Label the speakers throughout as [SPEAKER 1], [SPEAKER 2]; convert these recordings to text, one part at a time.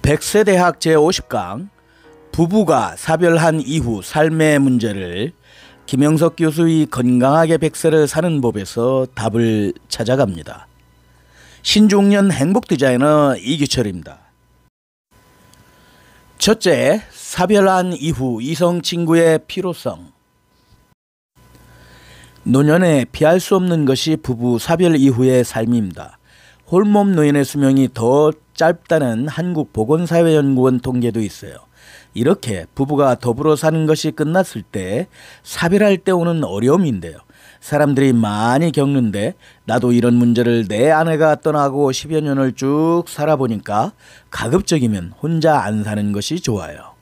[SPEAKER 1] 백세대학 제50강 부부가 사별한 이후 삶의 문제를 김영석 교수의 건강하게 백세를 사는 법에서 답을 찾아갑니다. 신중년 행복 디자이너 이규철입니다. 첫째, 사별한 이후 이성 친구의 필요성. 노년에 피할 수 없는 것이 부부 사별 이후의 삶입니다. 홀몸 노인의 수명이 더 짧다는 한국보건사회연구원 통계도 있어요. 이렇게 부부가 더불어 사는 것이 끝났을 때 사별할 때 오는 어려움인데요. 사람들이 많이 겪는데 나도 이런 문제를 내 아내가 떠나고 10여 년을 쭉 살아보니까 가급적이면 혼자 안 사는 것이 좋아요.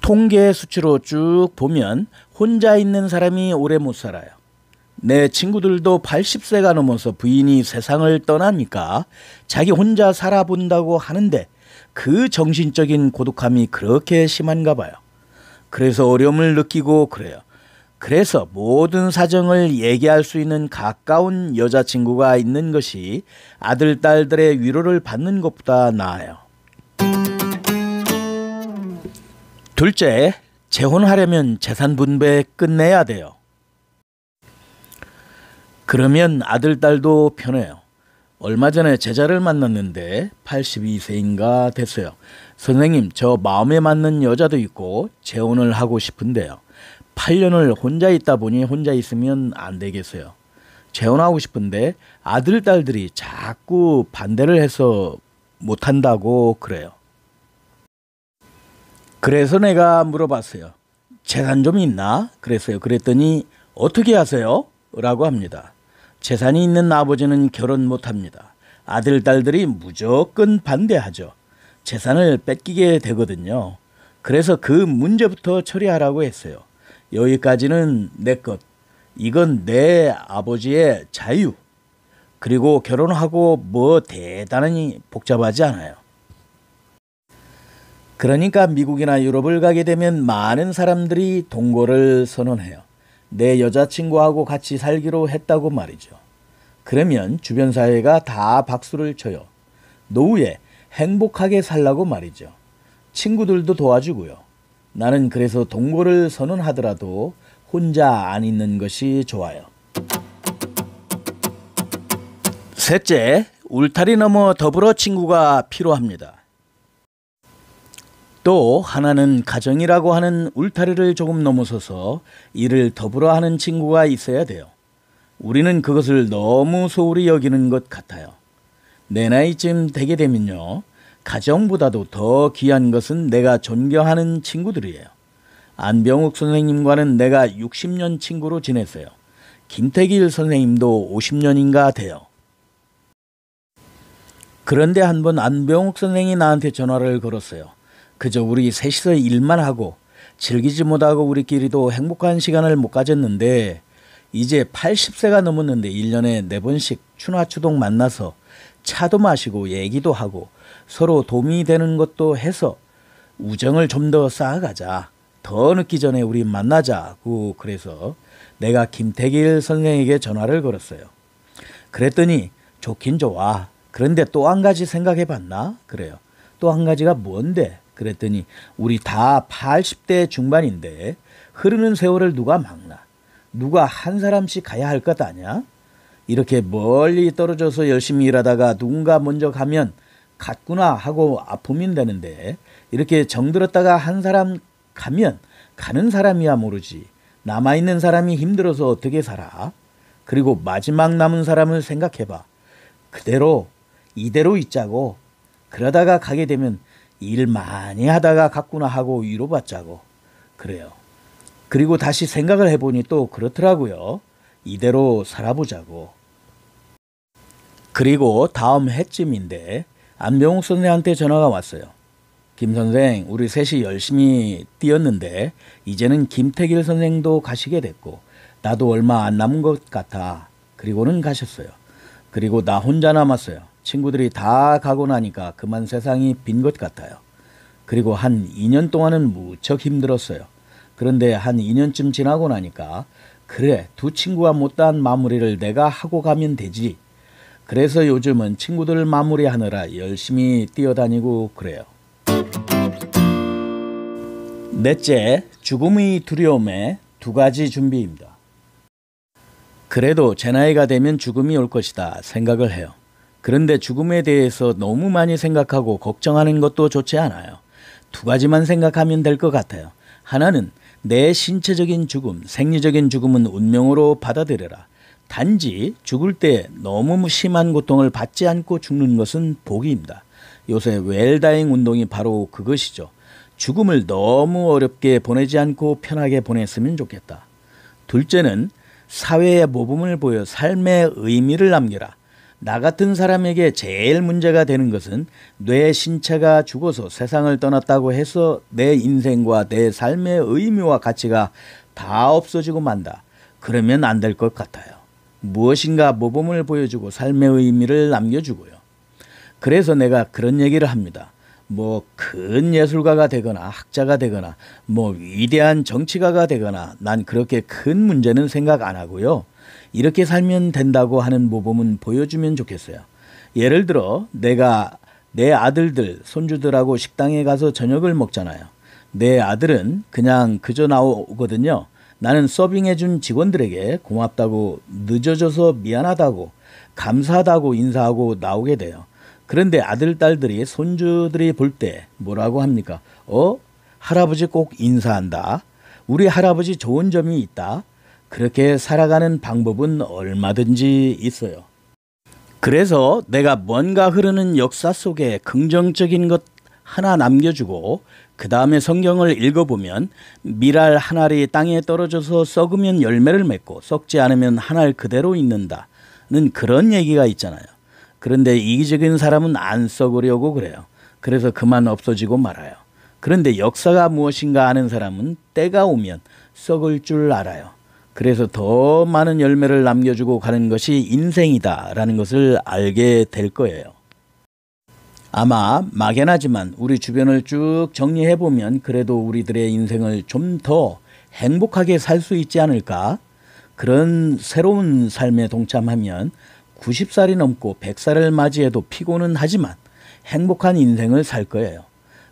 [SPEAKER 1] 통계 수치로 쭉 보면 혼자 있는 사람이 오래 못 살아요. 내 친구들도 80세가 넘어서 부인이 세상을 떠나니까 자기 혼자 살아본다고 하는데 그 정신적인 고독함이 그렇게 심한가 봐요. 그래서 어려움을 느끼고 그래요. 그래서 모든 사정을 얘기할 수 있는 가까운 여자친구가 있는 것이 아들, 딸들의 위로를 받는 것보다 나아요. 둘째, 재혼하려면 재산 분배 끝내야 돼요. 그러면 아들, 딸도 편해요. 얼마 전에 제자를 만났는데 82세인가 됐어요. 선생님, 저 마음에 맞는 여자도 있고 재혼을 하고 싶은데요. 8년을 혼자 있다 보니 혼자 있으면 안 되겠어요. 재혼하고 싶은데 아들, 딸들이 자꾸 반대를 해서 못한다고 그래요. 그래서 내가 물어봤어요. 재산 좀 있나? 그랬어요. 그랬더니 어떻게 하세요? 라고 합니다. 재산이 있는 아버지는 결혼 못합니다. 아들, 딸들이 무조건 반대하죠. 재산을 뺏기게 되거든요. 그래서 그 문제부터 처리하라고 했어요. 여기까지는 내 것. 이건 내 아버지의 자유. 그리고 결혼하고 뭐 대단히 복잡하지 않아요. 그러니까 미국이나 유럽을 가게 되면 많은 사람들이 동거를 선언해요. 내 여자친구하고 같이 살기로 했다고 말이죠. 그러면 주변 사회가 다 박수를 쳐요. 노후에 행복하게 살라고 말이죠. 친구들도 도와주고요. 나는 그래서 동거를 선언하더라도 혼자 안 있는 것이 좋아요. 셋째, 울타리 넘어 더불어 친구가 필요합니다. 또 하나는 가정이라고 하는 울타리를 조금 넘어서서 일을 더불어 하는 친구가 있어야 돼요. 우리는 그것을 너무 소홀히 여기는 것 같아요. 내 나이쯤 되게 되면요. 가정보다도 더 귀한 것은 내가 존경하는 친구들이에요. 안병욱 선생님과는 내가 60년 친구로 지냈어요. 김태길 선생님도 50년인가 돼요. 그런데 한번 안병욱 선생이 나한테 전화를 걸었어요. 그저 우리 셋이서 일만 하고 즐기지 못하고 우리끼리도 행복한 시간을 못 가졌는데 이제 80세가 넘었는데 1년에 4번씩 추나추동 만나서 차도 마시고 얘기도 하고 서로 도움이 되는 것도 해서 우정을 좀 더 쌓아가자. 더 늦기 전에 우리 만나자고 그래서 내가 김태길 선생에게 전화를 걸었어요. 그랬더니 좋긴 좋아. 그런데 또 한 가지 생각해 봤나? 그래요. 또 한 가지가 뭔데? 그랬더니 우리 다 80대 중반인데 흐르는 세월을 누가 막나? 누가 한 사람씩 가야 할 것 아냐? 이렇게 멀리 떨어져서 열심히 일하다가 누군가 먼저 가면 갔구나 하고 아픔이 되는데 이렇게 정들었다가 한 사람 가면 가는 사람이야 모르지. 남아있는 사람이 힘들어서 어떻게 살아? 그리고 마지막 남은 사람을 생각해봐. 그대로 이대로 있자고. 그러다가 가게 되면 일 많이 하다가 갔구나 하고 위로받자고. 그래요. 그리고 다시 생각을 해보니 또 그렇더라고요. 이대로 살아보자고. 그리고 다음 해쯤인데 안병욱 선생한테 전화가 왔어요. 김 선생, 우리 셋이 열심히 뛰었는데 이제는 김태길 선생도 가시게 됐고 나도 얼마 안 남은 것 같아. 그리고는 가셨어요. 그리고 나 혼자 남았어요. 친구들이 다 가고 나니까 그만 세상이 빈 것 같아요. 그리고 한 2년 동안은 무척 힘들었어요. 그런데 한 2년쯤 지나고 나니까 그래, 두 친구가 못다한 마무리를 내가 하고 가면 되지. 그래서 요즘은 친구들 마무리하느라 열심히 뛰어다니고 그래요. 넷째, 죽음의 두려움의 2가지 준비입니다. 그래도 제 나이가 되면 죽음이 올 것이다 생각을 해요. 그런데 죽음에 대해서 너무 많이 생각하고 걱정하는 것도 좋지 않아요. 2가지만 생각하면 될 것 같아요. 하나는 내 신체적인 죽음, 생리적인 죽음은 운명으로 받아들여라. 단지 죽을 때 너무 심한 고통을 받지 않고 죽는 것은 복입니다. 요새 웰다잉 운동이 바로 그것이죠. 죽음을 너무 어렵게 보내지 않고 편하게 보냈으면 좋겠다. 둘째는 사회에 모범을 보여 삶의 의미를 남겨라. 나 같은 사람에게 제일 문제가 되는 것은 내 신체가 죽어서 세상을 떠났다고 해서 내 인생과 내 삶의 의미와 가치가 다 없어지고 만다. 그러면 안 될 것 같아요. 무엇인가 모범을 보여주고 삶의 의미를 남겨주고요. 그래서 내가 그런 얘기를 합니다. 큰 예술가가 되거나 학자가 되거나 위대한 정치가가 되거나 난 그렇게 큰 문제는 생각 안 하고요. 이렇게 살면 된다고 하는 모범은 보여주면 좋겠어요. 예를 들어 내가 내 아들들, 손주들하고 식당에 가서 저녁을 먹잖아요. 내 아들은 그냥 그저 나오거든요. 나는 서빙해준 직원들에게 고맙다고, 늦어져서 미안하다고, 감사하다고 인사하고 나오게 돼요. 그런데 아들, 딸들이, 손주들이 볼 때 뭐라고 합니까? 할아버지 꼭 인사한다. 우리 할아버지 좋은 점이 있다. 그렇게 살아가는 방법은 얼마든지 있어요. 그래서 내가 뭔가 흐르는 역사 속에 긍정적인 것 하나 남겨주고 그 다음에 성경을 읽어보면 밀알 한 알이 땅에 떨어져서 썩으면 열매를 맺고 썩지 않으면 한 알 그대로 있는다는 그런 얘기가 있잖아요. 그런데 이기적인 사람은 안 썩으려고 그래요. 그래서 그만 없어지고 말아요. 그런데 역사가 무엇인가 아는 사람은 때가 오면 썩을 줄 알아요. 그래서 더 많은 열매를 남겨주고 가는 것이 인생이다라는 것을 알게 될 거예요. 아마 막연하지만 우리 주변을 쭉 정리해보면 그래도 우리들의 인생을 좀 더 행복하게 살 수 있지 않을까? 그런 새로운 삶에 동참하면 90살이 넘고 100살을 맞이해도 피곤은 하지만 행복한 인생을 살 거예요.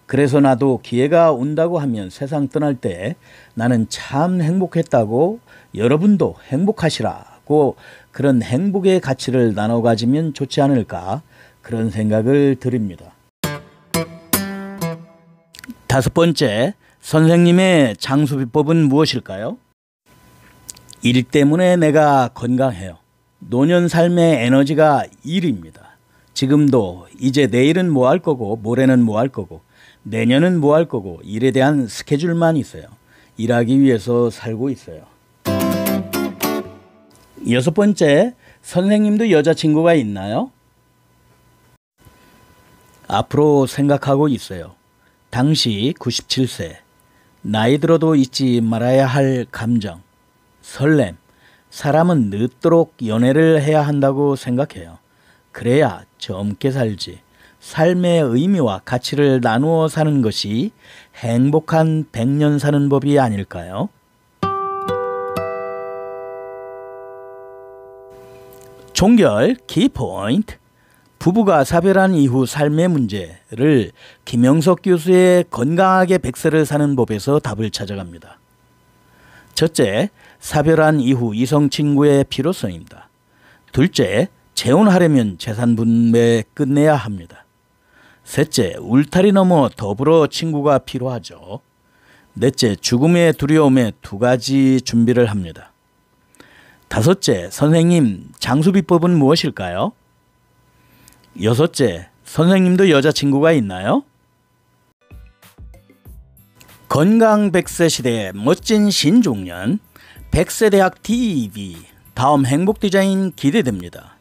[SPEAKER 1] 그래서 나도 기회가 온다고 하면 세상 떠날 때 나는 참 행복했다고 여러분도 행복하시라고 그런 행복의 가치를 나눠 가지면 좋지 않을까 그런 생각을 드립니다. 5번째, 선생님의 장수비법은 무엇일까요? 일 때문에 내가 건강해요. 노년 삶의 에너지가 일입니다. 지금도 이제 내일은 뭐 할 거고 모레는 뭐 할 거고 내년은 뭐 할 거고 일에 대한 스케줄만 있어요. 일하기 위해서 살고 있어요. 6번째, 선생님도 여자친구가 있나요? 앞으로 생각하고 있어요. 당시 97세, 나이 들어도 잊지 말아야 할 감정, 설렘, 사람은 늦도록 연애를 해야 한다고 생각해요. 그래야 젊게 살지. 삶의 의미와 가치를 나누어 사는 것이 행복한 100년 사는 법이 아닐까요? 종결 키포인트. 부부가 사별한 이후 삶의 문제를 김영석 교수의 건강하게 100세를 사는 법에서 답을 찾아갑니다. 첫째, 사별한 이후 이성 친구의 필요성입니다. 둘째, 재혼하려면 재산 분배 끝내야 합니다. 셋째, 울타리 넘어 더불어 친구가 필요하죠. 넷째, 죽음의 두려움에 2가지 준비를 합니다. 5째, 선생님, 장수비법은 무엇일까요? 6째, 선생님도 여자친구가 있나요? 건강 100세 시대의 멋진 신중년 100세대학 TV 다음 행복 디자인 기대됩니다.